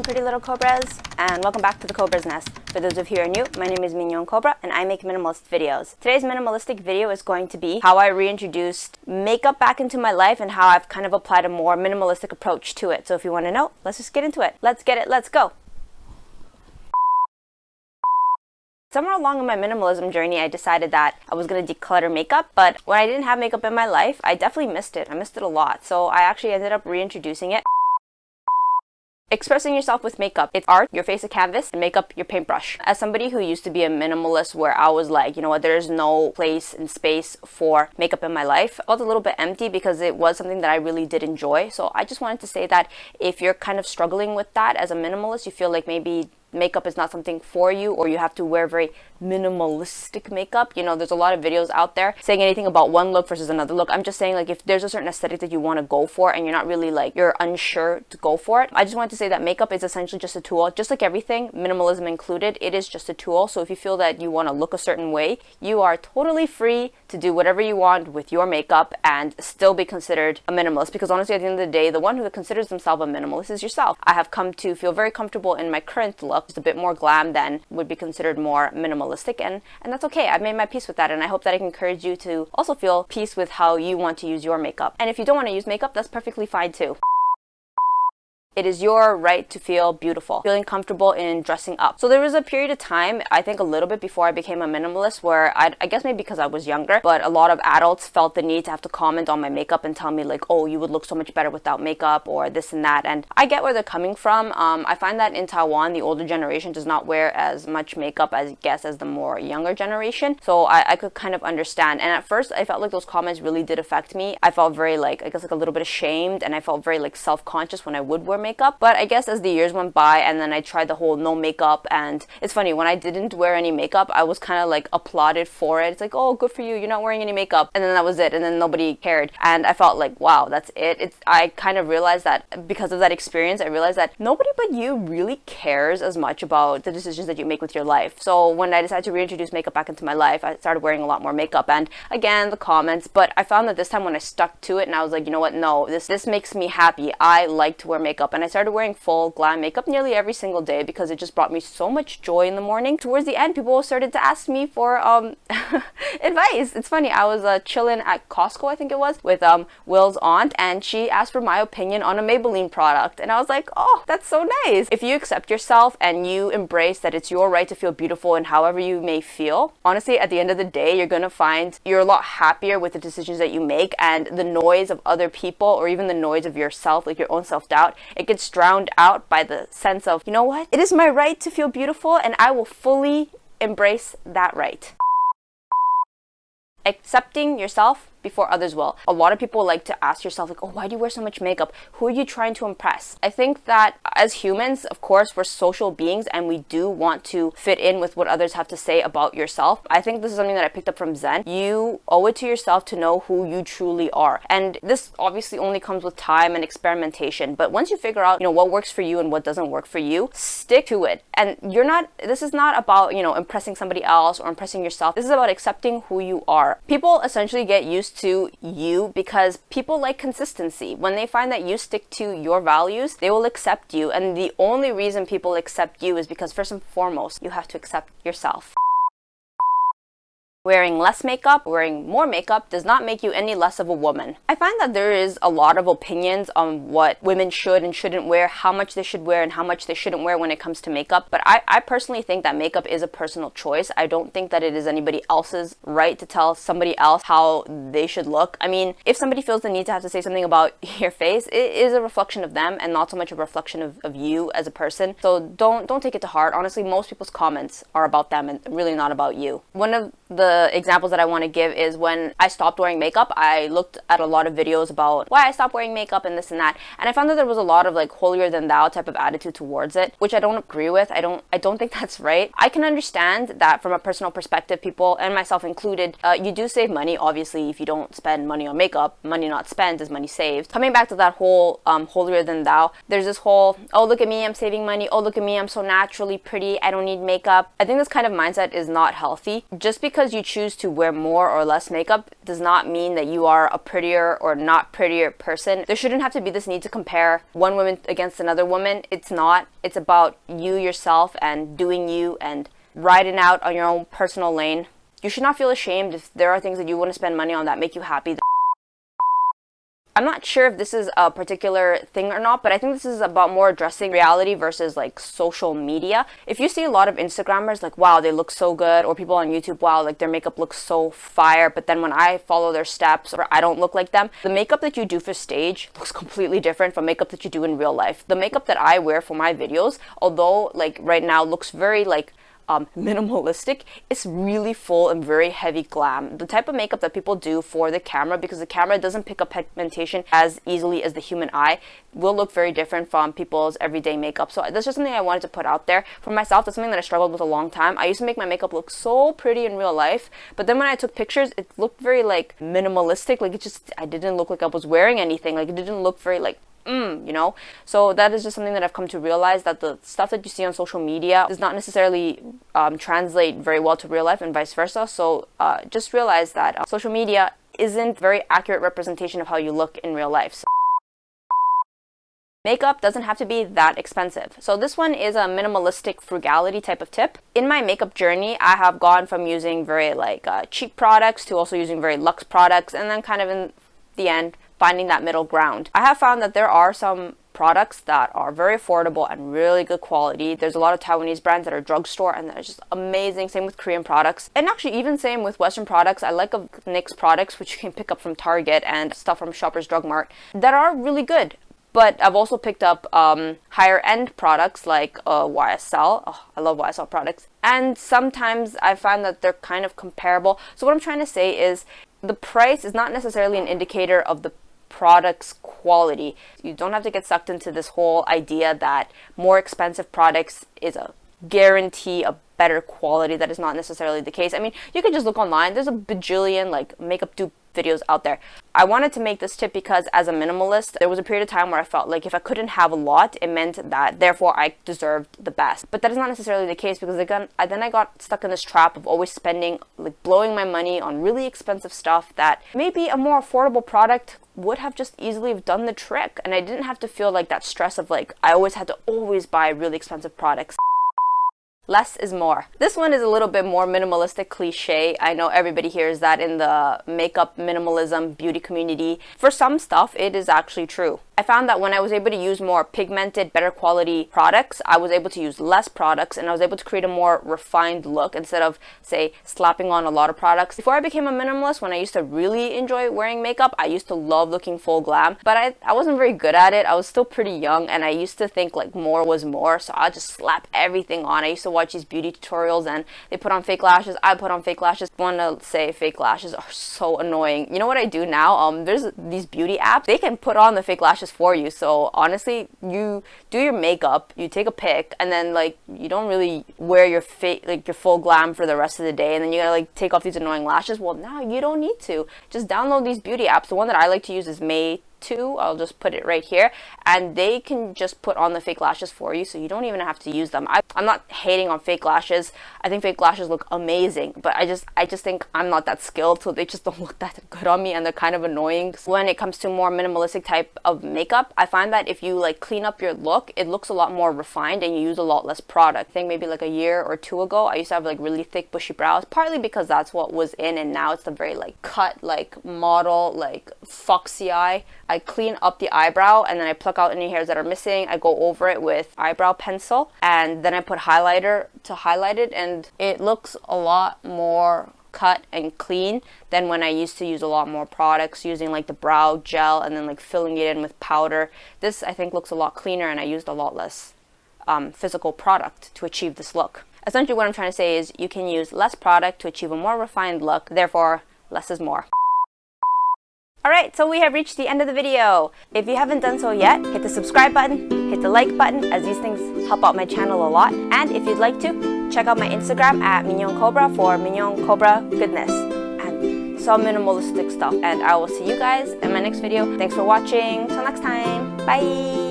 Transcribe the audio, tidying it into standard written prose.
welcome pretty little Cobras, and welcome back to the Cobra's Nest. For those of you who are new, my name is Mignon Cobra and I make minimalist videos. Today's minimalistic video is going to be how I reintroduced makeup back into my life and how I've kind of applied a more minimalistic approach to it. So if you want to know, let's just get into it. Let's get it, let's go! Somewhere along in my minimalism journey, I decided that I was going to declutter makeup, but when I didn't have makeup in my life, I definitely missed it. I missed it a lot, so I actually ended up reintroducing it. Expressing yourself with makeup. It's art, your face a canvas, and makeup your paintbrush. As somebody who used to be a minimalist where I was like, you know what, there's no place and space for makeup in my life, I felt a little bit empty because it was something that I really did enjoy. So I just wanted to say that if you're kind of struggling with that as a minimalist, you feel like maybe makeup is not something for you, or you have to wear very minimalistic makeup. You know, there's a lot of videos out there saying anything about one look versus another look. I'm just saying, like, if there's a certain aesthetic that you want to go for and you're not really like, you're unsure to go for it, I just wanted to say that makeup is essentially just a tool. Just like everything, minimalism included, it is just a tool. So if you feel that you want to look a certain way, you are totally free to do whatever you want with your makeup and still be considered a minimalist, because honestly, at the end of the day, the one who considers themselves a minimalist is yourself. I have come to feel very comfortable in my current look, just a bit more glam than would be considered more minimalistic, and that's okay. I've made my peace with that, and I hope that I can encourage you to also feel peace with how you want to use your makeup. And if you don't want to use makeup, that's perfectly fine too. It is your right to feel beautiful, feeling comfortable in dressing up. So there was a period of time, I think a little bit before I became a minimalist, where I guess maybe because I was younger, but a lot of adults felt the need to have to comment on my makeup and tell me like, oh, you would look so much better without makeup, or this and that. And I get where they're coming from. I find that in Taiwan, the older generation does not wear as much makeup as the more younger generation. So I could kind of understand. And at first, I felt like those comments really did affect me. I felt very like, I guess like a little bit ashamed, and I felt very like self-conscious when I would wear makeup. But I guess as the years went by, and then I tried the whole no makeup, and it's funny, when I didn't wear any makeup, I was kind of like applauded for it. It's like, oh, good for you, you're not wearing any makeup. And then that was it, and then nobody cared. And I felt like, wow, that's it. I kind of realized that because of that experience, I realized that nobody but you really cares as much about the decisions that you make with your life. So when I decided to reintroduce makeup back into my life, I started wearing a lot more makeup, and again, the comments. But I found that this time when I stuck to it, and I was like, you know what, no, this makes me happy. I like to wear makeup, and I started wearing full glam makeup nearly every single day because it just brought me so much joy in the morning. Towards the end, people started to ask me for advice. It's funny, I was chilling at Costco, I think it was, with Will's aunt, and she asked for my opinion on a Maybelline product, and I was like, oh, that's so nice. If you accept yourself and you embrace that it's your right to feel beautiful and however you may feel, honestly, at the end of the day, you're gonna find you're a lot happier with the decisions that you make, and the noise of other people or even the noise of yourself, like your own self-doubt, it gets drowned out by the sense of, you know what, it is my right to feel beautiful, and I will fully embrace that right. Accepting yourself before others will. A lot of people like to ask yourself like, oh, why do you wear so much makeup? Who are you trying to impress? I think that as humans, of course, we're social beings, and we do want to fit in with what others have to say about yourself. I think this is something that I picked up from Zen. You owe it to yourself to know who you truly are. And this obviously only comes with time and experimentation. But once you figure out, you know, what works for you and what doesn't work for you, stick to it. And this is not about, you know, impressing somebody else or impressing yourself. This is about accepting who you are. People essentially get used to you because people like consistency. When they find that you stick to your values, they will accept you. And the only reason people accept you is because, first and foremost, you have to accept yourself. Wearing less makeup, wearing more makeup does not make you any less of a woman. I find that there is a lot of opinions on what women should and shouldn't wear, how much they should wear and how much they shouldn't wear when it comes to makeup. But I personally think that makeup is a personal choice. I don't think that it is anybody else's right to tell somebody else how they should look. I mean, if somebody feels the need to have to say something about your face, it is a reflection of them and not so much a reflection of you as a person. So don't take it to heart. Honestly, most people's comments are about them and really not about you. One of the examples that I want to give is when I stopped wearing makeup, I looked at a lot of videos about why I stopped wearing makeup and this and that, and I found that there was a lot of like holier than thou type of attitude towards it, which I don't agree with. I don't think that's right. I can understand that from a personal perspective, people, and myself included, you do save money. Obviously, if you don't spend money on makeup, money not spent is money saved. Coming back to that whole holier than thou, there's this whole, oh, look at me, I'm saving money, oh, look at me, I'm so naturally pretty, I don't need makeup. I think this kind of mindset is not healthy. Just because because you choose to wear more or less makeup does not mean that you are a prettier or not prettier person. There shouldn't have to be this need to compare one woman against another woman. It's not. It's about you yourself and doing you and riding out on your own personal lane. You should not feel ashamed if there are things that you want to spend money on that make you happy. I'm not sure if this is a particular thing or not, but I think this is about more addressing reality versus like social media. If you see a lot of Instagrammers like, wow, they look so good, or people on YouTube, wow, like their makeup looks so fire, but then when I follow their steps or I don't look like them, the makeup that you do for stage looks completely different from makeup that you do in real life. The makeup that I wear for my videos, although like right now looks very like minimalistic, it's really full and very heavy glam. The type of makeup that people do for the camera, because the camera doesn't pick up pigmentation as easily as the human eye, will look very different from people's everyday makeup. So that's just something I wanted to put out there. For myself, that's something that I struggled with a long time. I used to make my makeup look so pretty in real life, but then when I took pictures, it looked very like minimalistic. Like I didn't look like I was wearing anything. Like it didn't look very like you know. So that is just something that I've come to realize, that the stuff that you see on social media does not necessarily translate very well to real life and vice versa. So just realize that social media isn't a very accurate representation of how you look in real life. So makeup doesn't have to be that expensive. So this one is a minimalistic frugality type of tip. In my makeup journey, I have gone from using very like cheap products to also using very luxe products, and then kind of in the end finding that middle ground. I have found that there are some products that are very affordable and really good quality. There's a lot of Taiwanese brands that are drugstore and they're just amazing. Same with Korean products. And actually even same with Western products. I like of NYX products, which you can pick up from Target and stuff from Shoppers Drug Mart, that are really good. But I've also picked up higher end products like YSL. Oh, I love YSL products. And sometimes I find that they're kind of comparable. So what I'm trying to say is the price is not necessarily an indicator of the product's quality. You don't have to get sucked into this whole idea that more expensive products is a guarantee of better quality. That is not necessarily the case. I mean, you can just look online. There's a bajillion like makeup dupe videos out there. I wanted to make this tip because as a minimalist, there was a period of time where I felt like if I couldn't have a lot, it meant that therefore I deserved the best. But that is not necessarily the case, because then I got stuck in this trap of always spending, like blowing my money on really expensive stuff that maybe a more affordable product would have just easily have done the trick. And I didn't have to feel like that stress of like I always had to always buy really expensive products. Less is more. This one is a little bit more minimalistic cliche. I know everybody hears that in the makeup minimalism beauty community. For some stuff, it is actually true. I found that when I was able to use more pigmented, better quality products, I was able to use less products and I was able to create a more refined look instead of, say, slapping on a lot of products. Before I became a minimalist, when I used to really enjoy wearing makeup, I used to love looking full glam, but I wasn't very good at it. I was still pretty young and I used to think like more was more, so I'd just slap everything on. I used to watch these beauty tutorials and they put on fake lashes. I put on fake lashes. I want to say fake lashes are so annoying. You know what I do now? There's these beauty apps. They can put on the fake lashes for you. So honestly, you do your makeup, you take a pic, and then like you don't really wear your your full glam for the rest of the day, and then you gotta like take off these annoying lashes. Well, now you don't need to. Just download these beauty apps. The one that I like to use is May 2. I'll just put it right here, and they can just put on the fake lashes for you, so you don't even have to use them. I'm not hating on fake lashes. I think fake lashes look amazing, but I just think I'm not that skilled, so they just don't look that good on me, and they're kind of annoying. When it comes to more minimalistic type of makeup, I find that if you like clean up your look, it looks a lot more refined and you use a lot less product. I think maybe like a year or two ago, I used to have like really thick bushy brows, partly because that's what was in, and now it's the very like cut, like model, like foxy eye. I clean up the eyebrow and then I pluck out any hairs that are missing. I go over it with eyebrow pencil and then I put highlighter to highlight it, and it looks a lot more cut and clean than when I used to use a lot more products, using like the brow gel and then like filling it in with powder. This I think looks a lot cleaner, and I used a lot less physical product to achieve this look. Essentially what I'm trying to say is you can use less product to achieve a more refined look, therefore less is more. Alright, so we have reached the end of the video. If you haven't done so yet, hit the subscribe button, hit the like button, as these things help out my channel a lot. And if you'd like to, check out my Instagram at Mignon Cobra for Mignon Cobra goodness and some minimalistic stuff. And I will see you guys in my next video. Thanks for watching. Till next time. Bye!